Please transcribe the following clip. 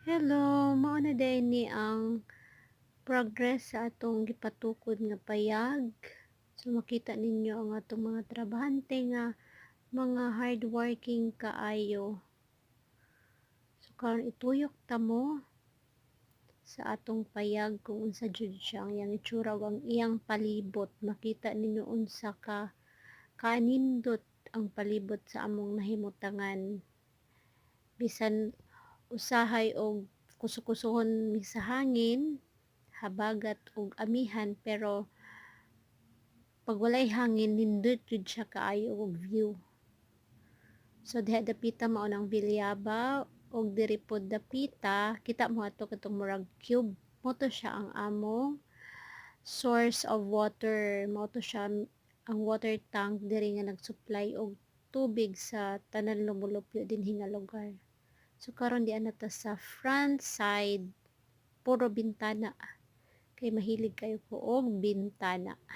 Hello, mao na day ni ang progress sa atong gipatukod nga payag. So makita ninyo ang atong mga trabahante nga mga hardworking kaayo. So karon ituyok ta mo sa atong payag kung unsa jud siya ang iyang itsura ug ang iyang palibot. Makita ninyo unsa ka kanindot ang palibot sa among nahimutangan. Bisan usahay og kusukusohon mi sa hangin, habagat ug amihan, pero pag walay hangin nindot jud siya kaayo og view. So diha dapita mao nang Bilyaba og diri pod dapita kita mo ato katong murag cube. Mo to siya ang among source of water. Mao to siya ang water tank diri nga nag-supply og tubig sa tanan lumulupyo dinhi nga lugar. So karon di ana ta sa front side, puro bintana kay mahilig kayo ko og bintana.